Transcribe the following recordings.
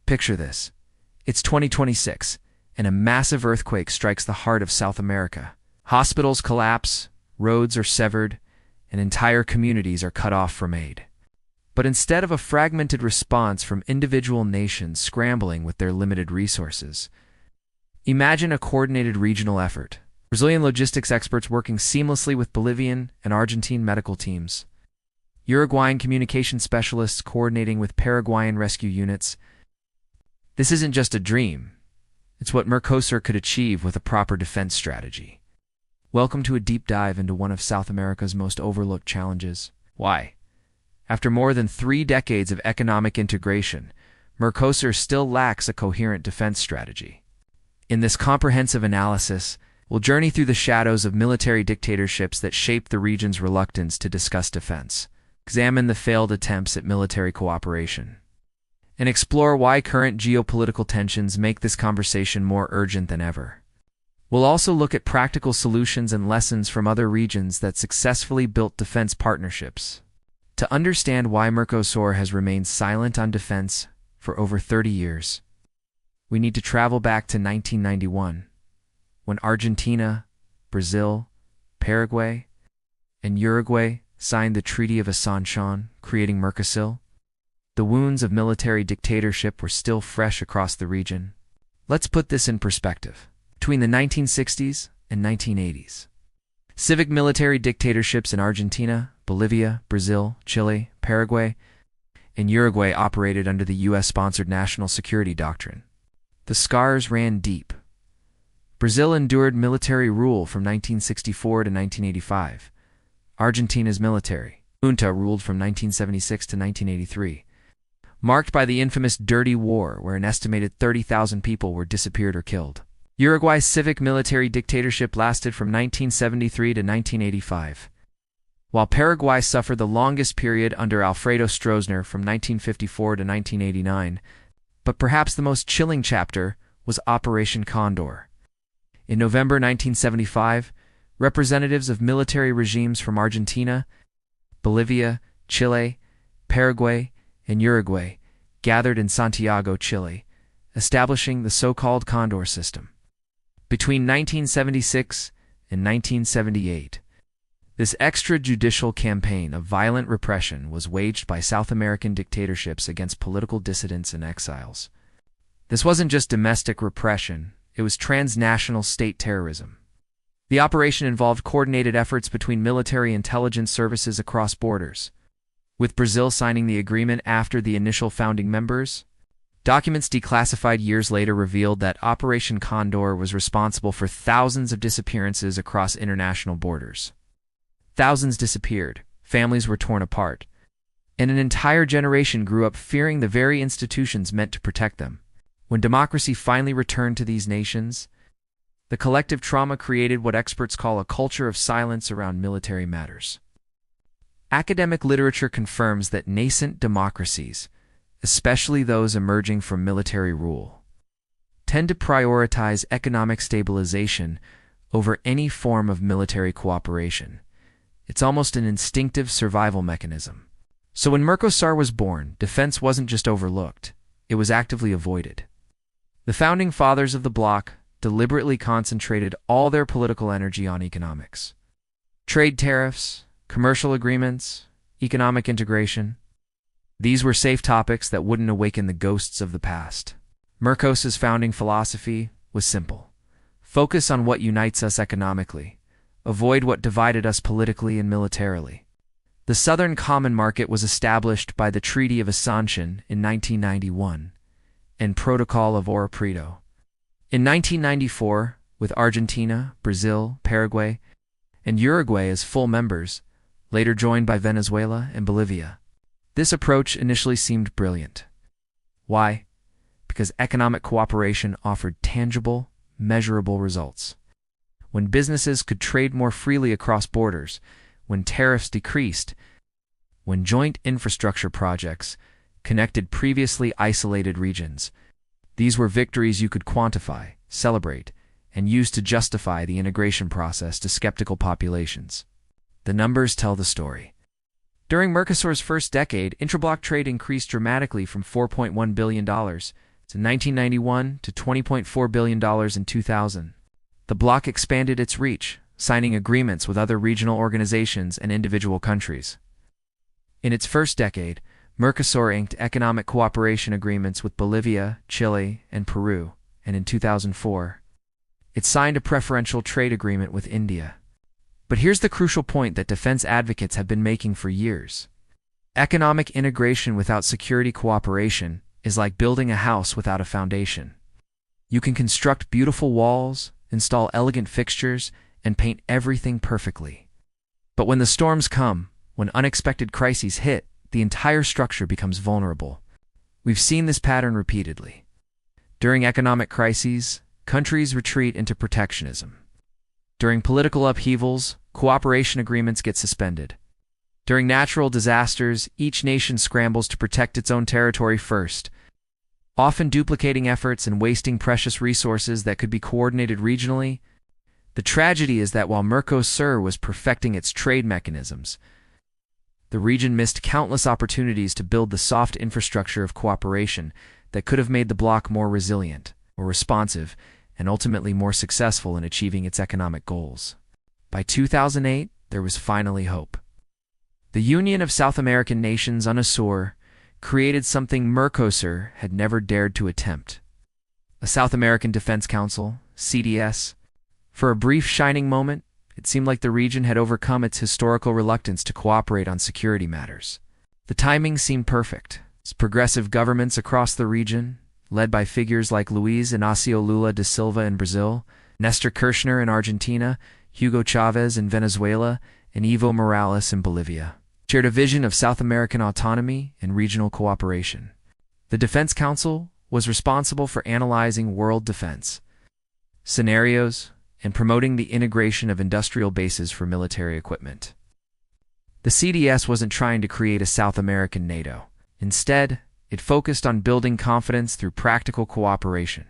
Picture this. It's 2026, and a massive earthquake strikes the heart of South America. Hospitals collapse, roads are severed, and entire communities are cut off from aid. But instead of a fragmented response from individual nations scrambling with their limited resources, imagine a coordinated regional effort. Brazilian logistics experts working seamlessly with Bolivian and Argentine medical teams. Uruguayan communication specialists coordinating with Paraguayan rescue units. This isn't just a dream. It's what MERCOSUR could achieve with a proper defense strategy. Welcome to a deep dive into one of South America's most overlooked challenges. Why? After more than 3 decades of economic integration, MERCOSUR still lacks a coherent defense strategy. In this comprehensive analysis, we'll journey through the shadows of military dictatorships that shape the region's reluctance to discuss defense, examine the failed attempts at military cooperation, and explore why current geopolitical tensions make this conversation more urgent than ever. We'll also look at practical solutions and lessons from other regions that successfully built defense partnerships. To understand why MERCOSUR has remained silent on defense for over 30 years, we need to travel back to 1991, when Argentina, Brazil, Paraguay, and Uruguay signed the Treaty of Asunción, creating MERCOSUR. The wounds of military dictatorship were still fresh across the region. Let's put this in perspective. Between the 1960s and 1980s, civic military dictatorships in Argentina, Bolivia, Brazil, Chile, Paraguay, and Uruguay operated under the U.S.-sponsored national security doctrine. The scars ran deep. Brazil endured military rule from 1964 to 1985. Argentina's military junta ruled from 1976 to 1983, marked by the infamous Dirty War, where an estimated 30,000 people were disappeared or killed. Uruguay's civic military dictatorship lasted from 1973 to 1985, while Paraguay suffered the longest period under Alfredo Stroessner from 1954 to 1989. But perhaps the most chilling chapter was Operation Condor. In November 1975, representatives of military regimes from Argentina, Bolivia, Chile, Paraguay, and Uruguay gathered in Santiago, Chile, establishing the so-called Condor system. Between 1976 and 1978, this extrajudicial campaign of violent repression was waged by South American dictatorships against political dissidents and exiles. This wasn't just domestic repression, it was transnational state terrorism. The operation involved coordinated efforts between military intelligence services across borders, with Brazil signing the agreement after the initial founding members. Documents declassified years later revealed that Operation Condor was responsible for thousands of disappearances across international borders. Thousands disappeared, families were torn apart, and an entire generation grew up fearing the very institutions meant to protect them. When democracy finally returned to these nations, the collective trauma created what experts call a culture of silence around military matters. Academic literature confirms that nascent democracies, especially those emerging from military rule, tend to prioritize economic stabilization over any form of military cooperation. It's almost an instinctive survival mechanism. So when MERCOSUR was born, defense wasn't just overlooked, it was actively avoided. The founding fathers of the bloc deliberately concentrated all their political energy on economics. Trade tariffs, commercial agreements, economic integration. These were safe topics that wouldn't awaken the ghosts of the past. MERCOSUR's founding philosophy was simple. Focus on what unites us economically. Avoid what divided us politically and militarily. The Southern Common Market was established by the Treaty of Asunción in 1991 and Protocol of Ouro in 1994, with Argentina, Brazil, Paraguay, and Uruguay as full members, later joined by Venezuela and Bolivia. This approach initially seemed brilliant. Why? Because economic cooperation offered tangible, measurable results. When businesses could trade more freely across borders, when tariffs decreased, when joint infrastructure projects connected previously isolated regions, these were victories you could quantify, celebrate, and use to justify the integration process to skeptical populations. The numbers tell the story. During MERCOSUR's first decade, intrabloc trade increased dramatically from $4.1 billion in 1991 to $20.4 billion in 2000. The bloc expanded its reach, signing agreements with other regional organizations and individual countries. In its first decade, MERCOSUR inked economic cooperation agreements with Bolivia, Chile, and Peru, and in 2004, it signed a preferential trade agreement with India. But here's the crucial point that defense advocates have been making for years. Economic integration without security cooperation is like building a house without a foundation. You can construct beautiful walls, install elegant fixtures, and paint everything perfectly. But when the storms come, when unexpected crises hit, the entire structure becomes vulnerable. We've seen this pattern repeatedly. During economic crises, countries retreat into protectionism. During political upheavals, cooperation agreements get suspended. During natural disasters, each nation scrambles to protect its own territory first, often duplicating efforts and wasting precious resources that could be coordinated regionally. The tragedy is that while MERCOSUR was perfecting its trade mechanisms, the region missed countless opportunities to build the soft infrastructure of cooperation that could have made the bloc more resilient, more responsive, and ultimately more successful in achieving its economic goals. By 2008, there was finally hope. The Union of South American Nations, UNASUR, created something MERCOSUR had never dared to attempt: a South American Defense Council, CDS. For a brief shining moment, it seemed like the region had overcome its historical reluctance to cooperate on security matters. The timing seemed perfect. Progressive governments across the region, led by figures like Luiz Inácio Lula da Silva in Brazil, Nestor Kirchner in Argentina, Hugo Chavez in Venezuela, and Evo Morales in Bolivia, shared a vision of South American autonomy and regional cooperation. The Defense Council was responsible for analyzing world defense scenarios and promoting the integration of industrial bases for military equipment. The CDS wasn't trying to create a South American NATO. Instead, it focused on building confidence through practical cooperation.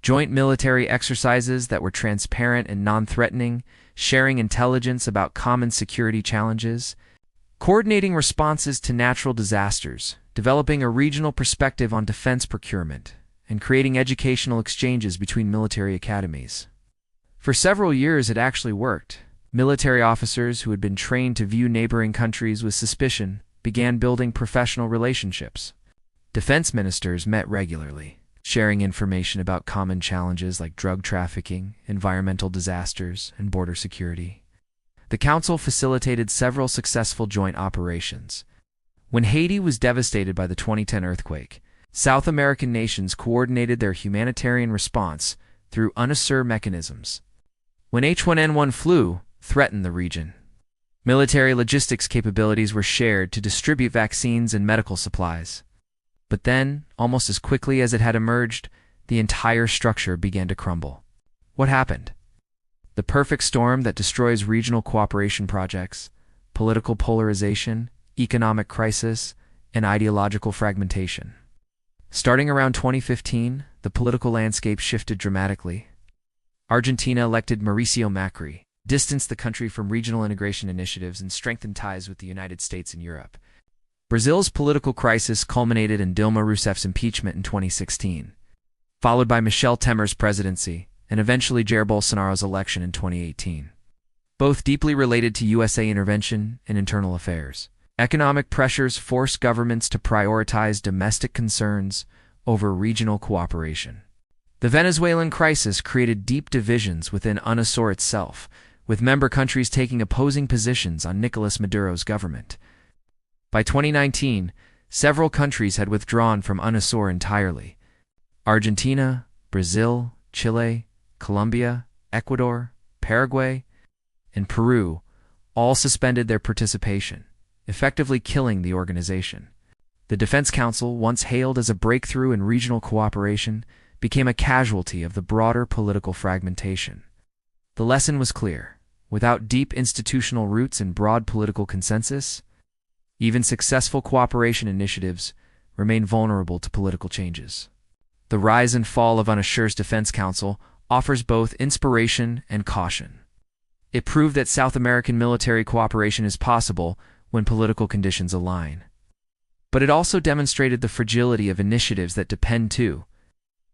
Joint military exercises that were transparent and non-threatening, sharing intelligence about common security challenges, coordinating responses to natural disasters, developing a regional perspective on defense procurement, and creating educational exchanges between military academies. For several years, it actually worked. Military officers who had been trained to view neighboring countries with suspicion began building professional relationships. Defense ministers met regularly, sharing information about common challenges like drug trafficking, environmental disasters, and border security. The Council facilitated several successful joint operations. When Haiti was devastated by the 2010 earthquake, South American nations coordinated their humanitarian response through UNASUR mechanisms. When H1N1 flu threatened the region, military logistics capabilities were shared to distribute vaccines and medical supplies. But then, almost as quickly as it had emerged, the entire structure began to crumble. What happened? The perfect storm that destroys regional cooperation projects: political polarization, economic crisis, and ideological fragmentation. Starting around 2015, the political landscape shifted dramatically. Argentina elected Mauricio Macri, distanced the country from regional integration initiatives, and strengthened ties with the United States and Europe. Brazil's political crisis culminated in Dilma Rousseff's impeachment in 2016, followed by Michel Temer's presidency, and eventually Jair Bolsonaro's election in 2018. Both deeply related to USA intervention in internal affairs. Economic pressures forced governments to prioritize domestic concerns over regional cooperation. The Venezuelan crisis created deep divisions within UNASUR itself, with member countries taking opposing positions on Nicolas Maduro's government. By 2019, several countries had withdrawn from UNASUR entirely. Argentina, Brazil, Chile, Colombia, Ecuador, Paraguay, and Peru all suspended their participation, effectively killing the organization. The Defense Council, once hailed as a breakthrough in regional cooperation, became a casualty of the broader political fragmentation. The lesson was clear: without deep institutional roots and broad political consensus, even successful cooperation initiatives remain vulnerable to political changes. The rise and fall of UNASUR's Defense Council offers both inspiration and caution. It proved that South American military cooperation is possible when political conditions align. But it also demonstrated the fragility of initiatives that depend too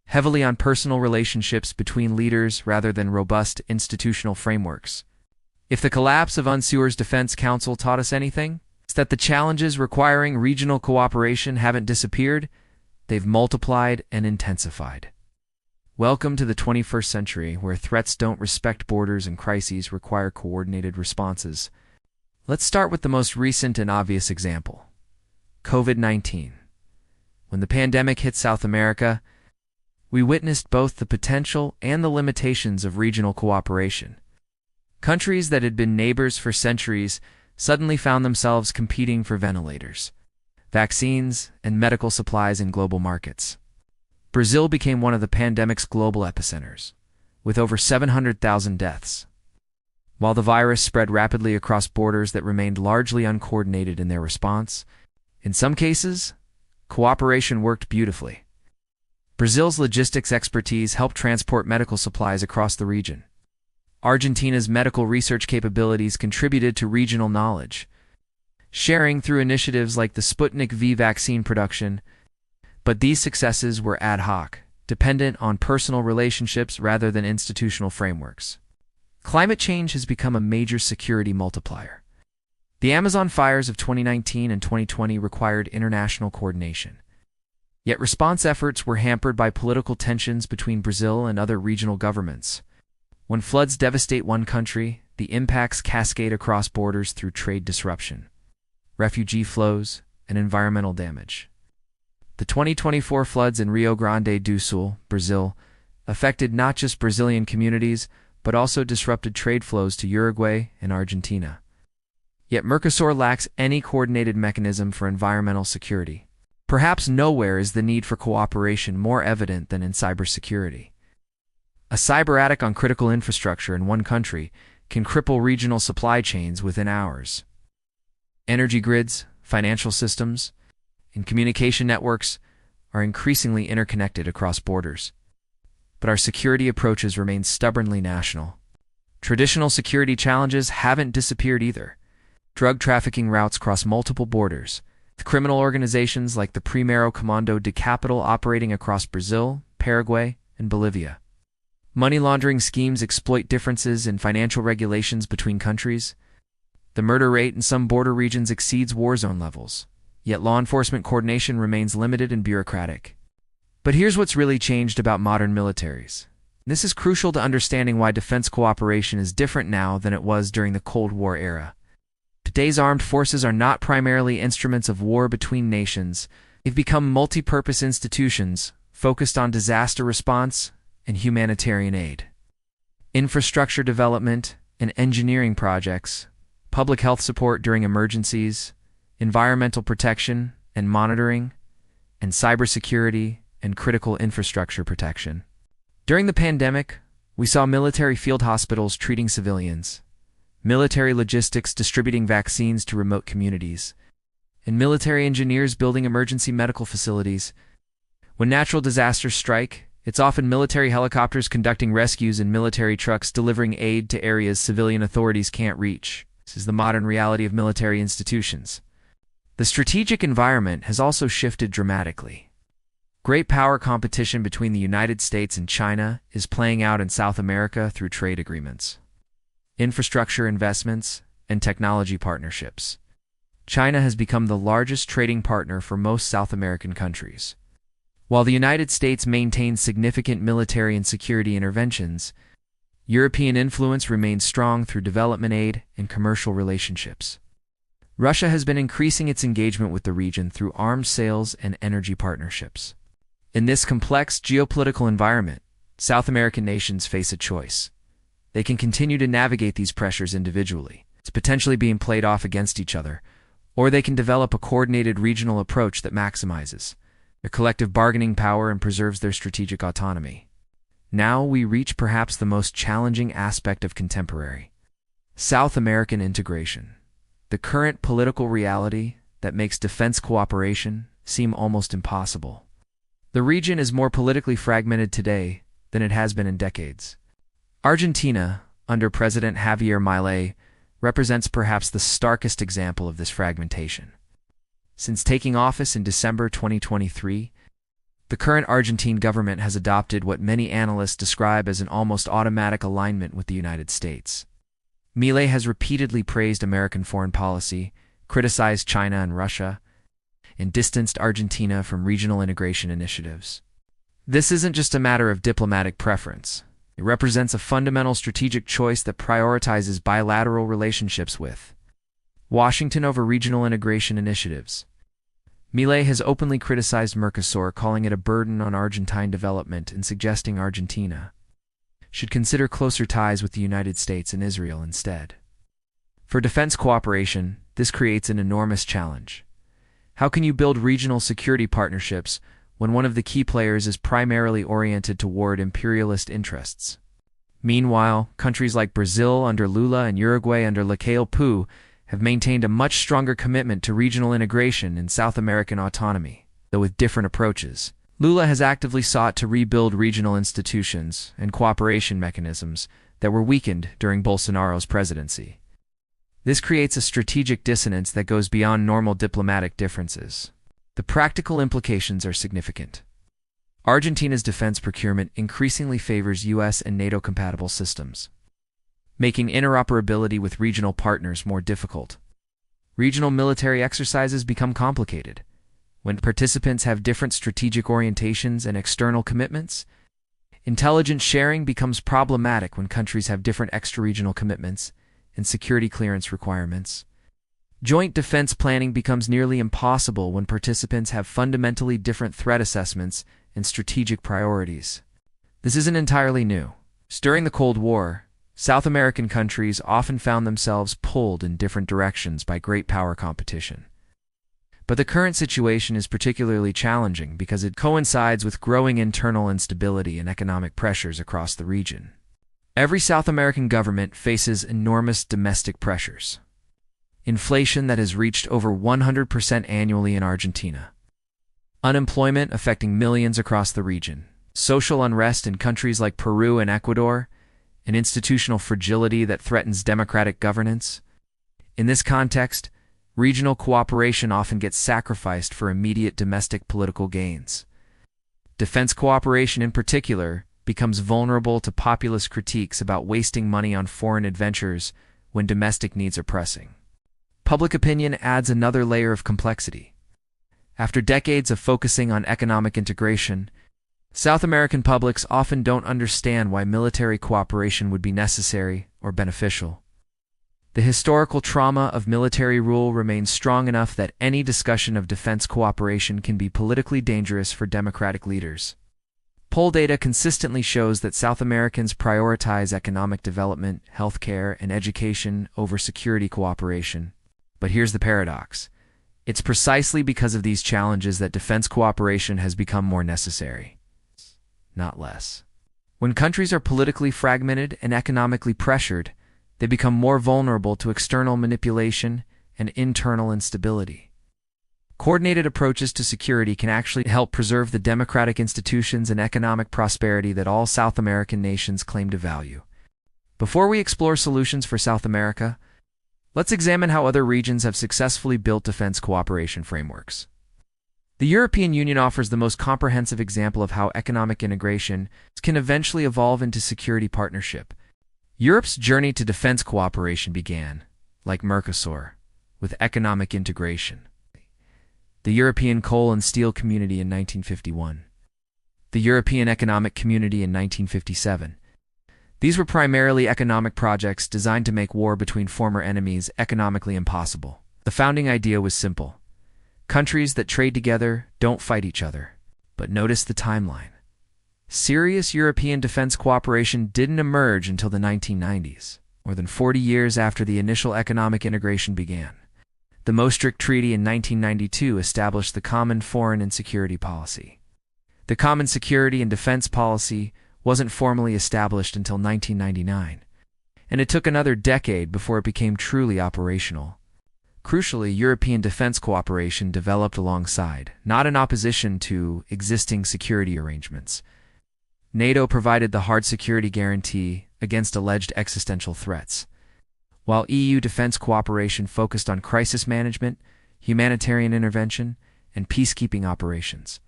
heavily on personal relationships between leaders rather than robust institutional frameworks. If the collapse of UNASUR's Defense Council taught us anything, it's that the challenges requiring regional cooperation haven't disappeared, they've multiplied and intensified. Welcome to the 21st century, where threats don't respect borders and crises require coordinated responses. Let's start with the most recent and obvious example: COVID-19. When the pandemic hit South America, we witnessed both the potential and the limitations of regional cooperation. Countries that had been neighbors for centuries suddenly found themselves competing for ventilators, vaccines, and medical supplies in global markets. Brazil became one of the pandemic's global epicenters, with over 700,000 deaths. While the virus spread rapidly across borders that remained largely uncoordinated in their response, in some cases, cooperation worked beautifully. Brazil's logistics expertise helped transport medical supplies across the region. Argentina's medical research capabilities contributed to regional knowledge sharing through initiatives like the Sputnik V vaccine production, but these successes were ad hoc, dependent on personal relationships rather than institutional frameworks. Climate change has become a major security multiplier. The Amazon fires of 2019 and 2020 required international coordination. Yet response efforts were hampered by political tensions between Brazil and other regional governments. When floods devastate one country, the impacts cascade across borders through trade disruption, refugee flows, and environmental damage. The 2024 floods in Rio Grande do Sul, Brazil, affected not just Brazilian communities, but also disrupted trade flows to Uruguay and Argentina. Yet MERCOSUR lacks any coordinated mechanism for environmental security. Perhaps nowhere is the need for cooperation more evident than in cybersecurity. A cyber attack on critical infrastructure in one country can cripple regional supply chains within hours. Energy grids, financial systems, and communication networks are increasingly interconnected across borders. But our security approaches remain stubbornly national. Traditional security challenges haven't disappeared either. Drug trafficking routes cross multiple borders, with criminal organizations like the Primeiro Comando de Capital operating across Brazil, Paraguay, and Bolivia. Money laundering schemes exploit differences in financial regulations between countries. The murder rate in some border regions exceeds war zone levels, yet law enforcement coordination remains limited and bureaucratic. But here's what's really changed about modern militaries. This is crucial to understanding why defense cooperation is different now than it was during the Cold War era. Today's armed forces are not primarily instruments of war between nations. They've become multi-purpose institutions focused on disaster response and humanitarian aid, infrastructure development and engineering projects, public health support during emergencies, environmental protection and monitoring, and cybersecurity and critical infrastructure protection. During the pandemic, we saw military field hospitals treating civilians, military logistics distributing vaccines to remote communities, and military engineers building emergency medical facilities. When natural disasters strike, it's often military helicopters conducting rescues and military trucks delivering aid to areas civilian authorities can't reach. This is the modern reality of military institutions. The strategic environment has also shifted dramatically. Great power competition between the United States and China is playing out in South America through trade agreements, infrastructure investments, and technology partnerships. China has become the largest trading partner for most South American countries. While the United States maintains significant military and security interventions, European influence remains strong through development aid and commercial relationships. Russia has been increasing its engagement with the region through arms sales and energy partnerships. In this complex geopolitical environment, South American nations face a choice. They can continue to navigate these pressures individually, potentially being played off against each other, or they can develop a coordinated regional approach that maximizes their collective bargaining power and preserves their strategic autonomy. Now we reach perhaps the most challenging aspect of contemporary South American integration, the current political reality that makes defense cooperation seem almost impossible. The region is more politically fragmented today than it has been in decades. Argentina, under President Javier Milei, represents perhaps the starkest example of this fragmentation. Since taking office in December 2023, the current Argentine government has adopted what many analysts describe as an almost automatic alignment with the United States. Milei has repeatedly praised American foreign policy, criticized China and Russia, and distanced Argentina from regional integration initiatives. This isn't just a matter of diplomatic preference. It represents a fundamental strategic choice that prioritizes bilateral relationships with Washington over regional integration initiatives. Milei has openly criticized MERCOSUR, calling it a burden on Argentine development and suggesting Argentina should consider closer ties with the United States and Israel instead. For defense cooperation, this creates an enormous challenge. How can you build regional security partnerships when one of the key players is primarily oriented toward imperialist interests? Meanwhile, countries like Brazil under Lula and Uruguay under Lacalle Pou have maintained a much stronger commitment to regional integration and South American autonomy, though with different approaches. Lula has actively sought to rebuild regional institutions and cooperation mechanisms that were weakened during Bolsonaro's presidency. This creates a strategic dissonance that goes beyond normal diplomatic differences. The practical implications are significant. Argentina's defense procurement increasingly favors US and NATO-compatible systems, making interoperability with regional partners more difficult. Regional military exercises become complicated when participants have different strategic orientations and external commitments. Intelligence sharing becomes problematic when countries have different extra-regional commitments and security clearance requirements. Joint defense planning becomes nearly impossible when participants have fundamentally different threat assessments and strategic priorities. This isn't entirely new. During the Cold War, South American countries often found themselves pulled in different directions by great power competition. But the current situation is particularly challenging because it coincides with growing internal instability and economic pressures across the region. Every South American government faces enormous domestic pressures. Inflation that has reached over 100% annually in Argentina. Unemployment affecting millions across the region. Social unrest in countries like Peru and Ecuador, and institutional fragility that threatens democratic governance. In this context, regional cooperation often gets sacrificed for immediate domestic political gains. Defense cooperation in particular becomes vulnerable to populist critiques about wasting money on foreign adventures when domestic needs are pressing. Public opinion adds another layer of complexity. After decades of focusing on economic integration, South American publics often don't understand why military cooperation would be necessary or beneficial. The historical trauma of military rule remains strong enough that any discussion of defense cooperation can be politically dangerous for democratic leaders. Poll data consistently shows that South Americans prioritize economic development, healthcare, and education over security cooperation. But here's the paradox. It's precisely because of these challenges that defense cooperation has become more necessary, not less. When countries are politically fragmented and economically pressured, they become more vulnerable to external manipulation and internal instability. Coordinated approaches to security can actually help preserve the democratic institutions and economic prosperity that all South American nations claim to value. Before we explore solutions for South America, let's examine how other regions have successfully built defense cooperation frameworks. The European Union offers the most comprehensive example of how economic integration can eventually evolve into security partnership. Europe's journey to defense cooperation began, like MERCOSUR, with economic integration. The European Coal and Steel Community in 1951. The European Economic Community in 1957. These were primarily economic projects designed to make war between former enemies economically impossible. The founding idea was simple. Countries that trade together don't fight each other. But notice the timeline. Serious European defense cooperation didn't emerge until the 1990s, more than 40 years after the initial economic integration began. The Maastricht Treaty in 1992 established the Common Foreign and Security Policy. The Common Security and Defense Policy wasn't formally established until 1999, and it took another decade before it became truly operational. Crucially, European defense cooperation developed alongside, not in opposition to, existing security arrangements. NATO provided the hard security guarantee against alleged existential threats. While EU defense cooperation focused on crisis management, humanitarian intervention, and peacekeeping operations.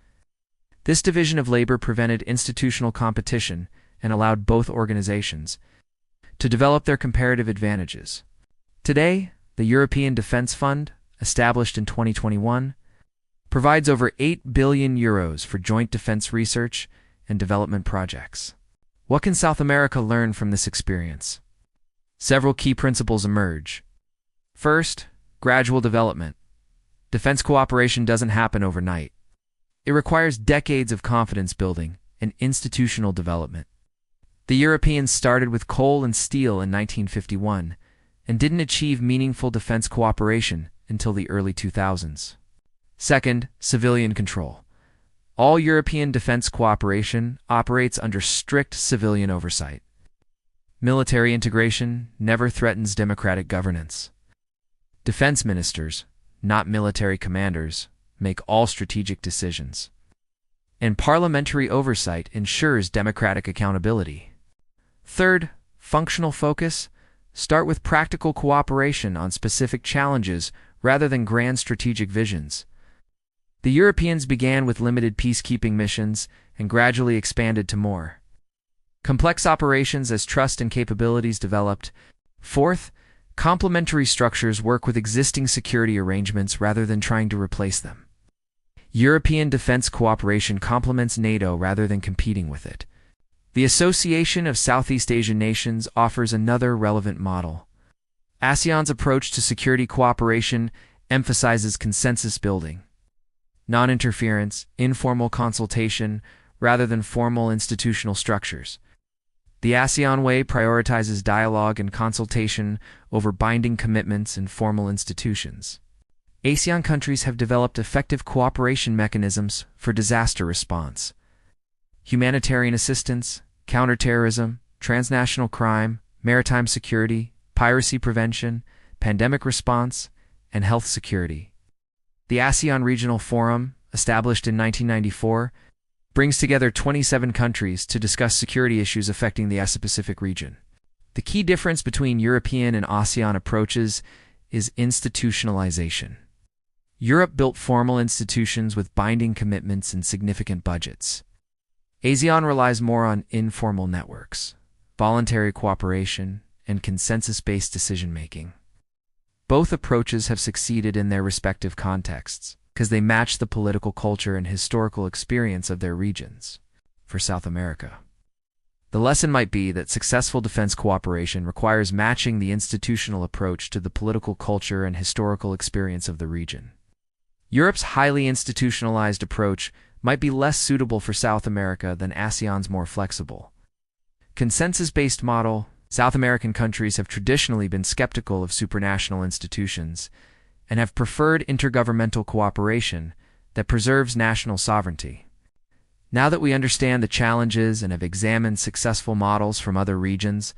This division of labor prevented institutional competition and allowed both organizations to develop their comparative advantages. Today, the European Defence Fund, established in 2021, provides over €8 billion for joint defense research and development projects. What can South America learn from this experience? Several key principles emerge. First, gradual development. Defense cooperation doesn't happen overnight. It requires decades of confidence building and institutional development. The Europeans started with coal and steel in 1951 and didn't achieve meaningful defense cooperation until the early 2000s. Second, civilian control. All European defense cooperation operates under strict civilian oversight. Military integration never threatens democratic governance. Defense ministers, not military commanders, make all strategic decisions. And parliamentary oversight ensures democratic accountability. Third, functional focus. Start with practical cooperation on specific challenges rather than grand strategic visions. The Europeans began with limited peacekeeping missions and gradually expanded to more complex operations as trust and capabilities developed. Fourth, complementary structures work with existing security arrangements rather than trying to replace them. European defense cooperation complements NATO rather than competing with it. The Association of Southeast Asian Nations offers another relevant model. ASEAN's approach to security cooperation emphasizes consensus building, non-interference, informal consultation, rather than formal institutional structures. The ASEAN way prioritizes dialogue and consultation over binding commitments and formal institutions. ASEAN countries have developed effective cooperation mechanisms for disaster response, humanitarian assistance, counterterrorism, transnational crime, maritime security, piracy prevention, pandemic response, and health security. The ASEAN Regional Forum, established in 1994, brings together 27 countries to discuss security issues affecting the Asia-Pacific region. The key difference between European and ASEAN approaches is institutionalization. Europe built formal institutions with binding commitments and significant budgets. ASEAN relies more on informal networks, voluntary cooperation, and consensus-based decision-making. Both approaches have succeeded in their respective contexts because they match the political culture and historical experience of their regions. For South America, the lesson might be that successful defense cooperation requires matching the institutional approach to the political culture and historical experience of the region. Europe's highly institutionalized approach might be less suitable for South America than ASEAN's more flexible, consensus-based model. South American countries have traditionally been skeptical of supranational institutions and have preferred intergovernmental cooperation that preserves national sovereignty. Now that we understand the challenges and have examined successful models from other regions,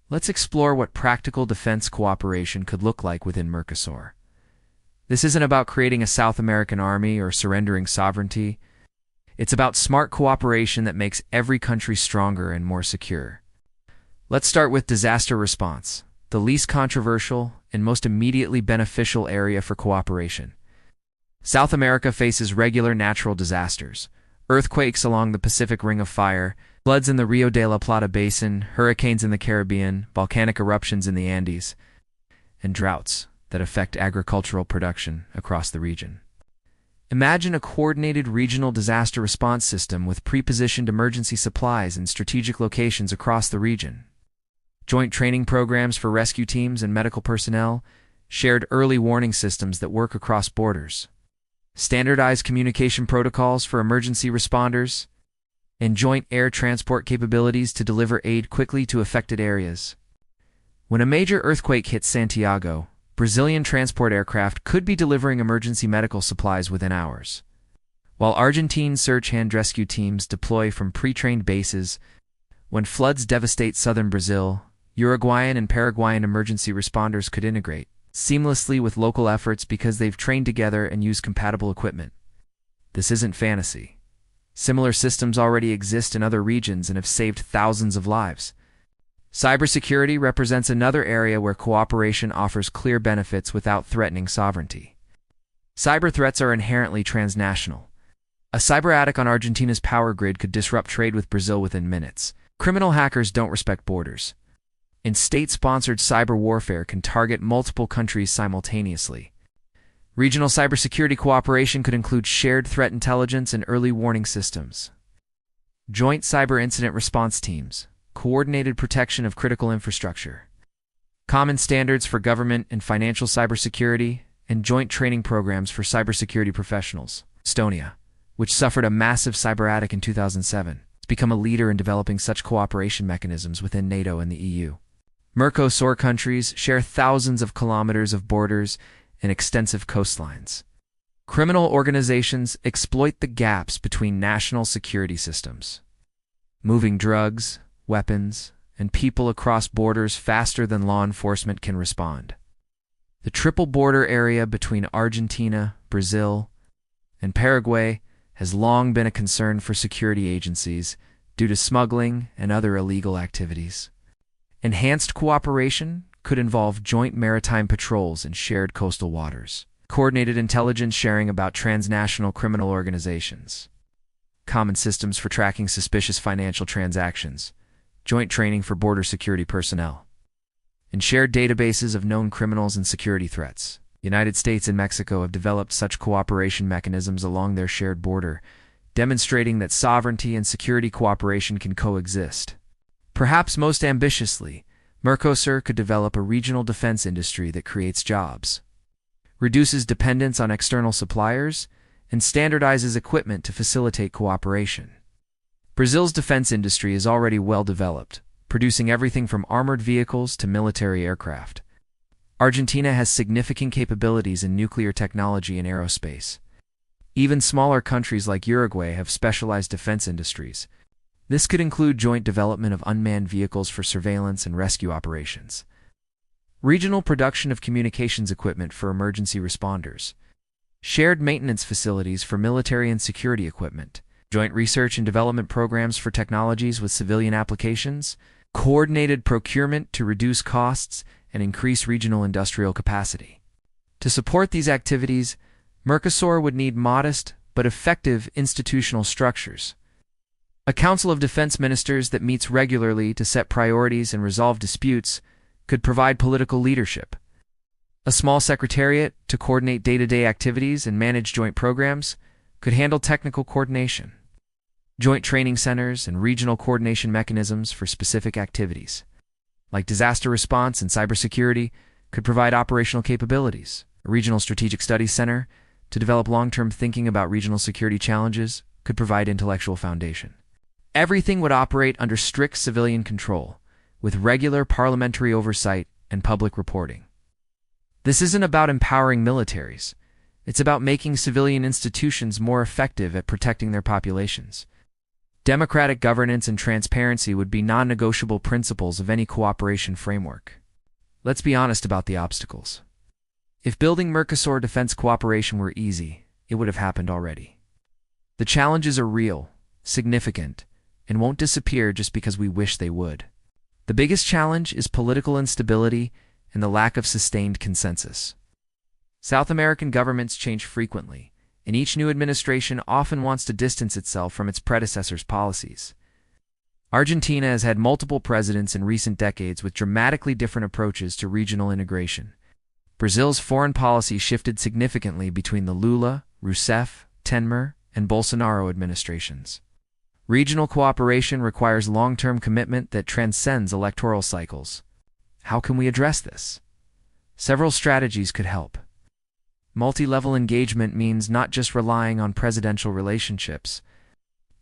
let's explore what practical defense cooperation could look like within MERCOSUR. This isn't about creating a South American army or surrendering sovereignty. It's about smart cooperation that makes every country stronger and more secure. Let's start with disaster response, the least controversial and most immediately beneficial area for cooperation. South America faces regular natural disasters, earthquakes along the Pacific Ring of Fire, floods in the Rio de la Plata Basin, hurricanes in the Caribbean, volcanic eruptions in the Andes, and droughts that affect agricultural production across the region. Imagine a coordinated regional disaster response system with pre-positioned emergency supplies in strategic locations across the region. Joint training programs for rescue teams and medical personnel, shared early warning systems that work across borders, standardized communication protocols for emergency responders, and joint air transport capabilities to deliver aid quickly to affected areas. When a major earthquake hits Santiago, Brazilian transport aircraft could be delivering emergency medical supplies within hours, while Argentine search and rescue teams deploy from pre-trained bases. When floods devastate southern Brazil, Uruguayan and Paraguayan emergency responders could integrate seamlessly with local efforts because they've trained together and use compatible equipment. This isn't fantasy. Similar systems already exist in other regions and have saved thousands of lives. Cybersecurity represents another area where cooperation offers clear benefits without threatening sovereignty. Cyber threats are inherently transnational. A cyber attack on Argentina's power grid could disrupt trade with Brazil within minutes. Criminal hackers don't respect borders, and state-sponsored cyber warfare can target multiple countries simultaneously. Regional cybersecurity cooperation could include shared threat intelligence and early warning systems, joint cyber incident response teams, coordinated protection of critical infrastructure, common standards for government and financial cybersecurity, and joint training programs for cybersecurity professionals. Estonia, which suffered a massive cyber attack in 2007, has become a leader in developing such cooperation mechanisms within NATO and the EU. MERCOSUR countries share thousands of kilometers of borders and extensive coastlines. Criminal organizations exploit the gaps between national security systems, moving drugs, weapons, and people across borders faster than law enforcement can respond. The triple border area between Argentina, Brazil, and Paraguay has long been a concern for security agencies due to smuggling and other illegal activities. Enhanced cooperation could involve joint maritime patrols in shared coastal waters, coordinated intelligence sharing about transnational criminal organizations, common systems for tracking suspicious financial transactions, joint training for border security personnel, and shared databases of known criminals and security threats. The United States and Mexico have developed such cooperation mechanisms along their shared border, demonstrating that sovereignty and security cooperation can coexist. Perhaps most ambitiously, MERCOSUR could develop a regional defense industry that creates jobs, reduces dependence on external suppliers, and standardizes equipment to facilitate cooperation. Brazil's defense industry is already well developed, producing everything from armored vehicles to military aircraft. Argentina has significant capabilities in nuclear technology and aerospace. Even smaller countries like Uruguay have specialized defense industries. This could include joint development of unmanned vehicles for surveillance and rescue operations, regional production of communications equipment for emergency responders, shared maintenance facilities for military and security equipment, joint research and development programs for technologies with civilian applications, coordinated procurement to reduce costs and increase regional industrial capacity. To support these activities, MERCOSUR would need modest but effective institutional structures. A Council of Defense Ministers that meets regularly to set priorities and resolve disputes could provide political leadership. A small secretariat to coordinate day-to-day activities and manage joint programs could handle technical coordination. Joint training centers and regional coordination mechanisms for specific activities, like disaster response and cybersecurity, could provide operational capabilities. A regional strategic studies center to develop long-term thinking about regional security challenges could provide intellectual foundation. Everything would operate under strict civilian control, with regular parliamentary oversight and public reporting. This isn't about empowering militaries. It's about making civilian institutions more effective at protecting their populations. Democratic governance and transparency would be non-negotiable principles of any cooperation framework. Let's be honest about the obstacles. If building MERCOSUR defense cooperation were easy, it would have happened already. The challenges are real, significant, and won't disappear just because we wish they would. The biggest challenge is political instability and the lack of sustained consensus. South American governments change frequently, and each new administration often wants to distance itself from its predecessors' policies. Argentina has had multiple presidents in recent decades with dramatically different approaches to regional integration. Brazil's foreign policy shifted significantly between the Lula, Rousseff, Temer, and Bolsonaro administrations. Regional cooperation requires long-term commitment that transcends electoral cycles. How can we address this? Several strategies could help. Multi-level engagement means not just relying on presidential relationships,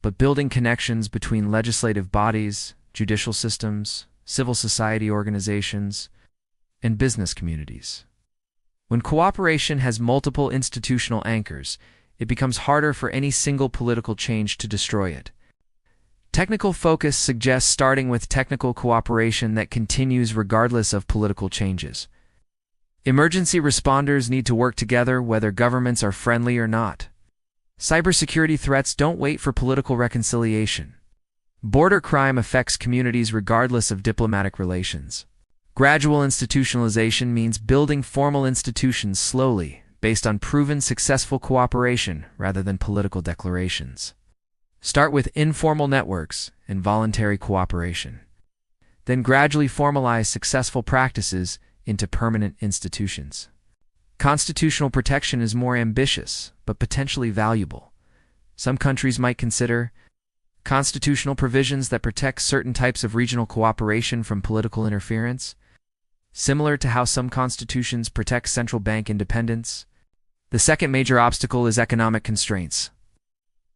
but building connections between legislative bodies, judicial systems, civil society organizations, and business communities. When cooperation has multiple institutional anchors, it becomes harder for any single political change to destroy it. Technical focus suggests starting with technical cooperation that continues regardless of political changes. Emergency responders need to work together whether governments are friendly or not. Cybersecurity threats don't wait for political reconciliation. Border crime affects communities regardless of diplomatic relations. Gradual institutionalization means building formal institutions slowly, based on proven successful cooperation rather than political declarations. Start with informal networks and voluntary cooperation. Then gradually formalize successful practices into permanent institutions. Constitutional protection is more ambitious, but potentially valuable. Some countries might consider constitutional provisions that protect certain types of regional cooperation from political interference, similar to how some constitutions protect central bank independence. The second major obstacle is economic constraints.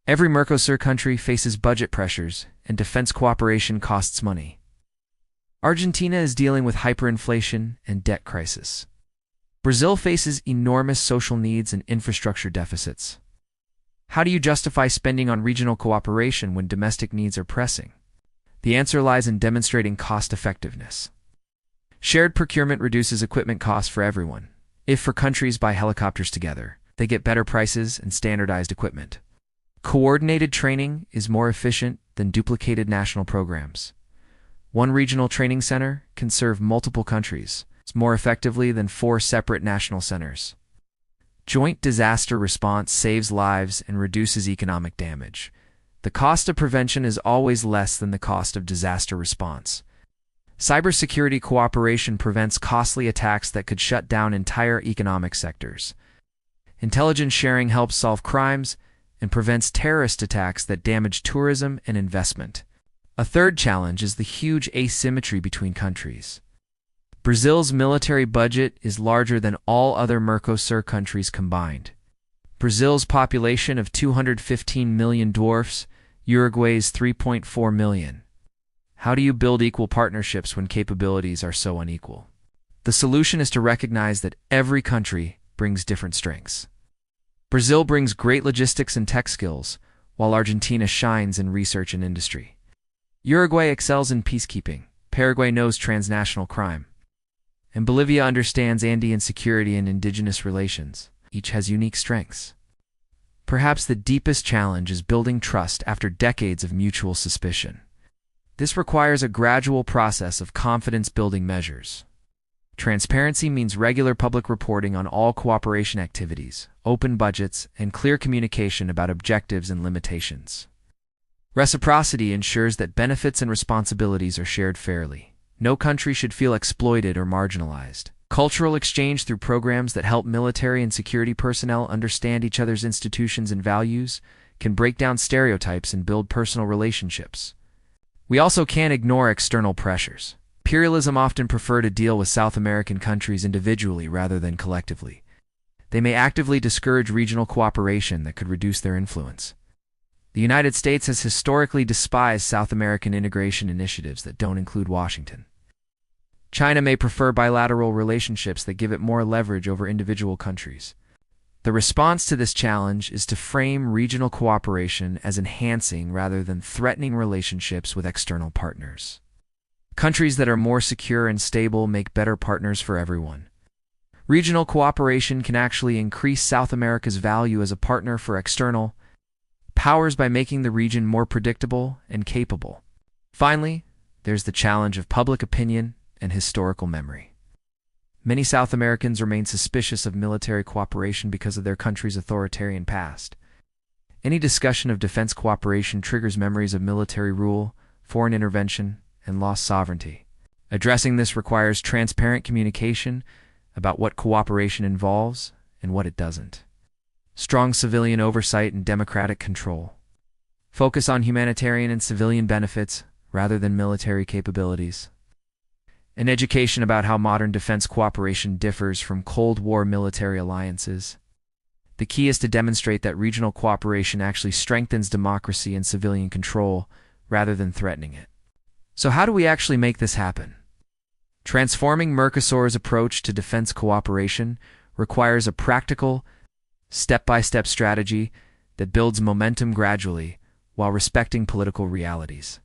Every MERCOSUR country faces budget pressures, and defense cooperation costs money. Argentina is dealing with hyperinflation and debt crisis. Brazil faces enormous social needs and infrastructure deficits. How do you justify spending on regional cooperation when domestic needs are pressing? The answer lies in demonstrating cost-effectiveness. Shared procurement reduces equipment costs for everyone. If for countries buy helicopters together, they get better prices and standardized equipment. Coordinated training is more efficient than duplicated national programs. One regional training center can serve multiple countries more effectively than 4 separate national centers. Joint disaster response saves lives and reduces economic damage. The cost of prevention is always less than the cost of disaster response. Cybersecurity cooperation prevents costly attacks that could shut down entire economic sectors. Intelligence sharing helps solve crimes and prevents terrorist attacks that damage tourism and investment. A third challenge is the huge asymmetry between countries. Brazil's military budget is larger than all other MERCOSUR countries combined. Brazil's population of 215 million dwarfs Uruguay's 3.4 million. How do you build equal partnerships when capabilities are so unequal? The solution is to recognize that every country brings different strengths. Brazil brings great logistics and tech skills, while Argentina shines in research and industry. Uruguay excels in peacekeeping, Paraguay knows transnational crime, and Bolivia understands Andean security and indigenous relations. Each has unique strengths. Perhaps the deepest challenge is building trust after decades of mutual suspicion. This requires a gradual process of confidence-building measures. Transparency means regular public reporting on all cooperation activities, open budgets, and clear communication about objectives and limitations. Reciprocity ensures that benefits and responsibilities are shared fairly. No country should feel exploited or marginalized. Cultural exchange through programs that help military and security personnel understand each other's institutions and values can break down stereotypes and build personal relationships. We also can't ignore external pressures. Imperialism often prefer to deal with South American countries individually rather than collectively. They may actively discourage regional cooperation that could reduce their influence. The United States has historically despised South American integration initiatives that don't include Washington. China may prefer bilateral relationships that give it more leverage over individual countries. The response to this challenge is to frame regional cooperation as enhancing rather than threatening relationships with external partners. Countries that are more secure and stable make better partners for everyone. Regional cooperation can actually increase South America's value as a partner for external powers by making the region more predictable and capable. Finally, there's the challenge of public opinion and historical memory. Many South Americans remain suspicious of military cooperation because of their country's authoritarian past. Any discussion of defense cooperation triggers memories of military rule, foreign intervention, and lost sovereignty. Addressing this requires transparent communication about what cooperation involves and what it doesn't. Strong civilian oversight and democratic control. Focus on humanitarian and civilian benefits rather than military capabilities. An education about how modern defense cooperation differs from Cold War military alliances. The key is to demonstrate that regional cooperation actually strengthens democracy and civilian control rather than threatening it. So how do we actually make this happen? Transforming MERCOSUR's approach to defense cooperation requires a practical, step-by-step strategy that builds momentum gradually while respecting political realities.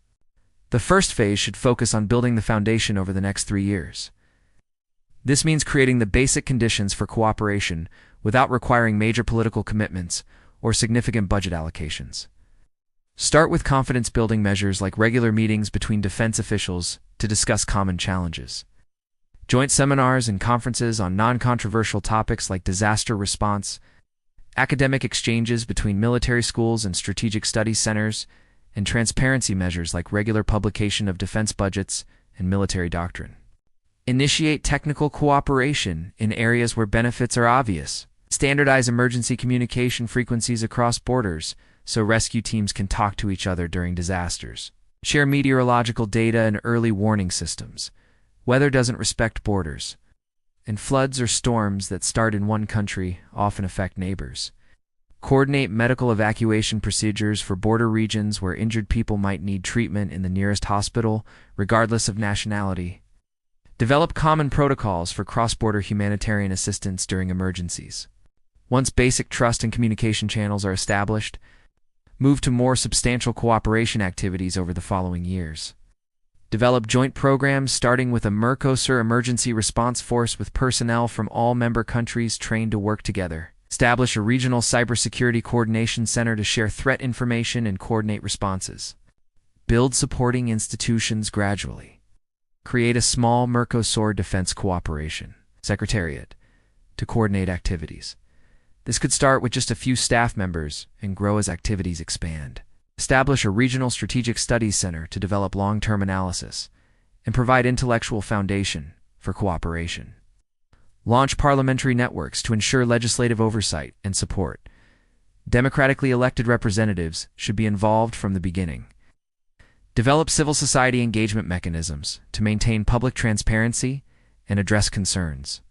The first phase should focus on building the foundation over the next 3 years. This means creating the basic conditions for cooperation without requiring major political commitments or significant budget allocations. Start with confidence-building measures like regular meetings between defense officials to discuss common challenges. Joint seminars and conferences on non-controversial topics like disaster response, academic exchanges between military schools and strategic studies centers, and transparency measures like regular publication of defense budgets and military doctrine. Initiate technical cooperation in areas where benefits are obvious. Standardize emergency communication frequencies across borders so rescue teams can talk to each other during disasters. Share meteorological data and early warning systems. Weather doesn't respect borders, and floods or storms that start in one country often affect neighbors. Coordinate medical evacuation procedures for border regions where injured people might need treatment in the nearest hospital, regardless of nationality. Develop common protocols for cross-border humanitarian assistance during emergencies. Once basic trust and communication channels are established, move to more substantial cooperation activities over the following years. Develop joint programs starting with a MERCOSUR emergency response force with personnel from all member countries trained to work together. Establish a regional cybersecurity coordination center to share threat information and coordinate responses. Build supporting institutions gradually. Create a small MERCOSUR defense cooperation secretariat to coordinate activities. This could start with just a few staff members and grow as activities expand. Establish a regional strategic studies center to develop long-term analysis and provide intellectual foundation for cooperation. Launch parliamentary networks to ensure legislative oversight and support. Democratically elected representatives should be involved from the beginning. Develop civil society engagement mechanisms to maintain public transparency and address concerns.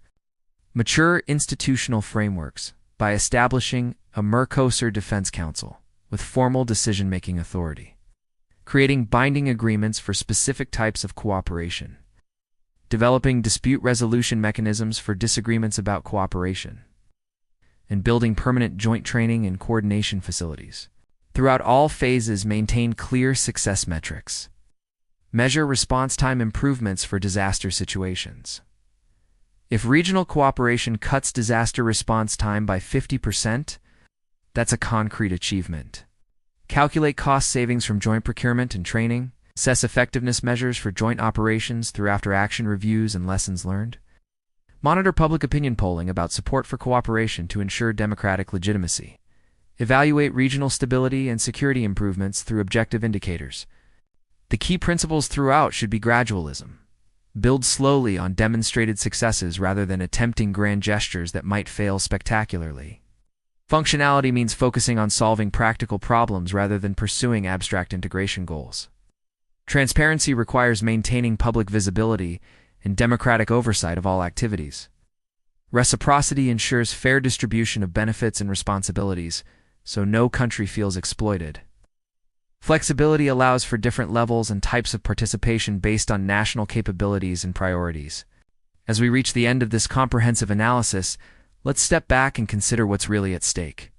Mature institutional frameworks by establishing a MERCOSUR Defense Council with formal decision-making authority. Creating binding agreements for specific types of cooperation. Developing dispute resolution mechanisms for disagreements about cooperation. And building permanent joint training and coordination facilities. Throughout all phases, maintain clear success metrics. Measure response time improvements for disaster situations. If regional cooperation cuts disaster response time by 50%, that's a concrete achievement. Calculate cost savings from joint procurement and training. Assess effectiveness measures for joint operations through after-action reviews and lessons learned. Monitor public opinion polling about support for cooperation to ensure democratic legitimacy. Evaluate regional stability and security improvements through objective indicators. The key principles throughout should be gradualism. Build slowly on demonstrated successes rather than attempting grand gestures that might fail spectacularly. Functionality means focusing on solving practical problems rather than pursuing abstract integration goals. Transparency requires maintaining public visibility and democratic oversight of all activities. Reciprocity ensures fair distribution of benefits and responsibilities, so no country feels exploited. Flexibility allows for different levels and types of participation based on national capabilities and priorities. As we reach the end of this comprehensive analysis, let's step back and consider what's really at stake.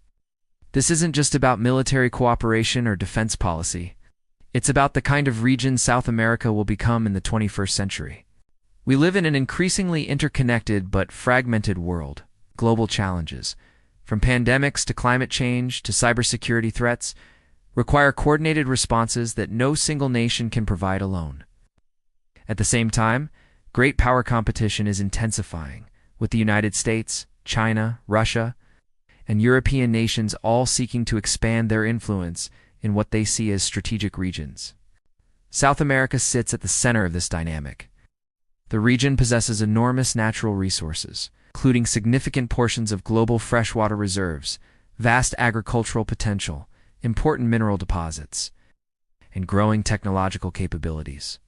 This isn't just about military cooperation or defense policy. It's about the kind of region South America will become in the 21st century. We live in an increasingly interconnected but fragmented world. Global challenges, from pandemics to climate change to cybersecurity threats, require coordinated responses that no single nation can provide alone. At the same time, great power competition is intensifying, with the United States, China, Russia, and European nations all seeking to expand their influence in what they see as strategic regions. South America sits at the center of this dynamic. The region possesses enormous natural resources, including significant portions of global freshwater reserves, vast agricultural potential, important mineral deposits, and growing technological capabilities.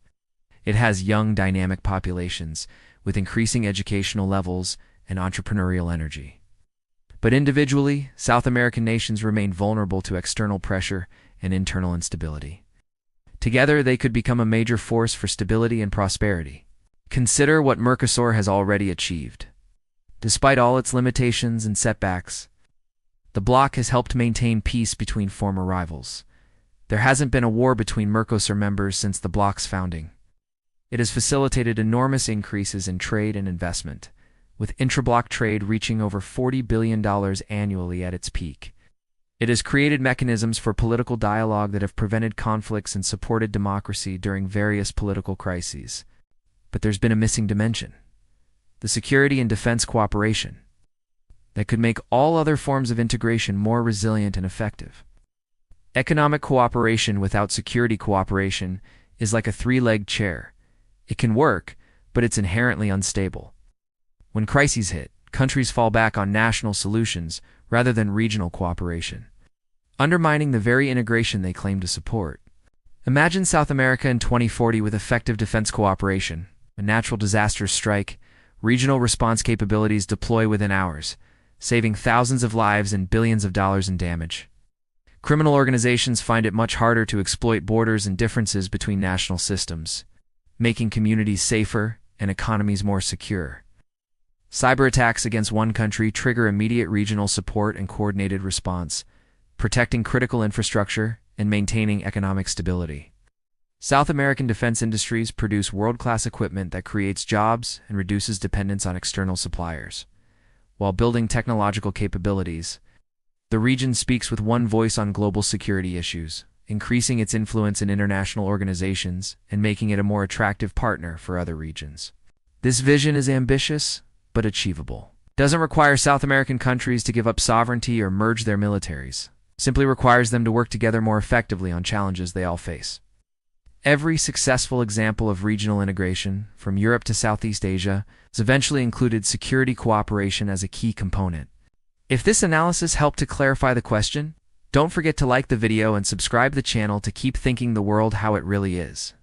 It has young, dynamic populations with increasing educational levels and entrepreneurial energy. But individually, South American nations remain vulnerable to external pressure and internal instability. Together, they could become a major force for stability and prosperity. Consider what MERCOSUR has already achieved. Despite all its limitations and setbacks, the bloc has helped maintain peace between former rivals. There hasn't been a war between MERCOSUR members since the bloc's founding. It has facilitated enormous increases in trade and investment, with intra-bloc trade reaching over $40 billion annually at its peak. It has created mechanisms for political dialogue that have prevented conflicts and supported democracy during various political crises. But there's been a missing dimension: the security and defense cooperation that could make all other forms of integration more resilient and effective. Economic cooperation without security cooperation is like a three-legged chair. It can work, but it's inherently unstable. When crises hit, countries fall back on national solutions rather than regional cooperation, undermining the very integration they claim to support. Imagine South America in 2040 with effective defense cooperation. A natural disaster strike, regional response capabilities deploy within hours, saving thousands of lives and billions of dollars in damage. Criminal organizations find it much harder to exploit borders and differences between national systems, making communities safer and economies more secure. Cyber attacks against one country trigger immediate regional support and coordinated response, protecting critical infrastructure and maintaining economic stability. South American defense industries produce world-class equipment that creates jobs and reduces dependence on external suppliers. While building technological capabilities, the region speaks with one voice on global security issues, increasing its influence in international organizations and making it a more attractive partner for other regions. This vision is ambitious, but achievable. It doesn't require South American countries to give up sovereignty or merge their militaries. It simply requires them to work together more effectively on challenges they all face. Every successful example of regional integration, from Europe to Southeast Asia, has eventually included security cooperation as a key component. If this analysis helped to clarify the question, don't forget to like the video and subscribe the channel to keep thinking the world how it really is.